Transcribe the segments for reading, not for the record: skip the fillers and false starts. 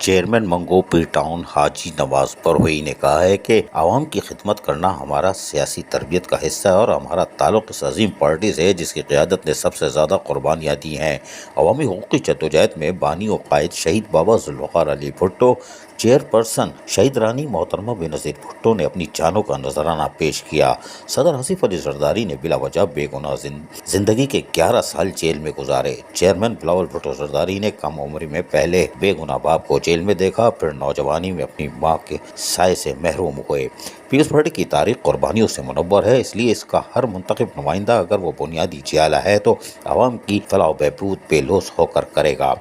Chairman منگو پیر town حاجی نواز پروئی نے کہا ہے کہ عوام کی خدمت کرنا ہمارا سیاسی تربیت کا حصہ ہے اور ہمارا تعلق اس عظیم پارٹی سے ہے جس کی قیادت نے سب سے زیادہ قربانیاں دی ہیں۔ عوامی حقوق کی جدوجہد میں بانی و قائد شہید بابا ذوالفقار علی بھٹو، چیئر پرسن شہید رانی محترمہ بے نظیر بھٹو نے اپنی جانوں کا نذرانہ پیش کیا۔ صدر آصف علی زرداری نے بلا وجہ بے گناہ زندگی کے 11 سال جیل میں گزارے۔ چیئرمین بلاول بھٹو زرداری نے کم عمری میں پہلے بے گناہ باپ کو جیل میں دیکھا، پھر نوجوانی میں اپنی ماں کے سائے سے محروم ہوئے۔ پیپلز پارٹی کی تاریخ قربانیوں سے منور ہے، اس لیے اس کا ہر منتخب نمائندہ اگر وہ بنیادی جیالہ ہے تو عوام کی فلاح و بہبود بے لوث ہو کر کرے گا۔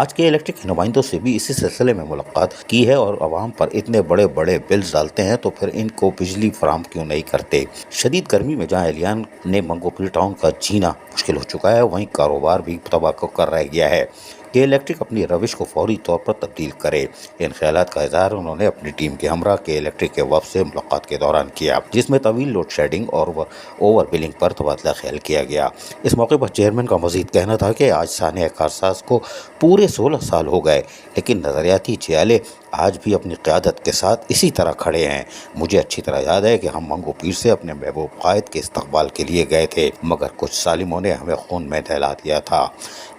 آج کے الیکٹڈ نمائندوں سے بھی اسی سلسلے میں ملاقات کی ہے اور عوام پر اتنے بڑے بڑے بلز ڈالتے ہیں تو پھر ان کو بجلی فراہم کیوں نہیں کرتے۔ شدید گرمی میں جہاں اہلیان نے منگو پیر ٹاؤن کا جینا مشکل ہو چکا ہے، وہیں کاروبار بھی تباہ کر رہ گیا ہے کہ الیکٹرک اپنی روش کو فوری طور پر تبدیل کرے۔ ان خیالات کا اظہار انہوں نے اپنی ٹیم کے ہمراہ کے الیکٹرک کے وفد سے ملاقات کے دوران کیا، جس میں طویل لوڈ شیڈنگ اور اوور بلنگ پر تبادلہ خیال کیا گیا۔ اس موقع پر چیئرمین کا مزید کہنا تھا کہ آج سانحہ کارساز کو پورے 16 سال ہو گئے، لیکن نظریاتی جیالے آج بھی اپنی قیادت کے ساتھ اسی طرح کھڑے ہیں۔ مجھے اچھی طرح یاد ہے کہ ہم منگو پیر سے اپنے محبوب قائد کے استقبال کے لیے گئے تھے، مگر کچھ ظالموں نے ہمیں خون میں نہلا دیا تھا،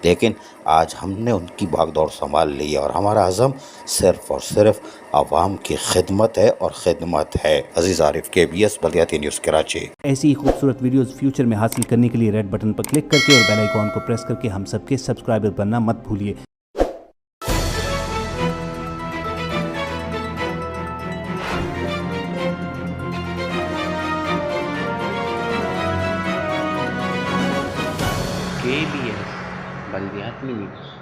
لیکن آج ہم نے ان کی بھاگ دوڑ سنبھال لی ہے اور ہمارا عزم صرف اور صرف عوام کی خدمت ہے اور خدمت ہے۔ عزیز عارف، KBS بلدیاتی نیوز کراچی۔ ایسی ہی خوبصورت ویڈیوز فیوچر میں حاصل کرنے کے لیے ریڈ بٹن پر کلک کر کے اور بیل آئیکن کو پریس کر کے ہم سب کے سبسکرائبر بننا مت بھولیے۔ KBS بلدیاتی نیوز۔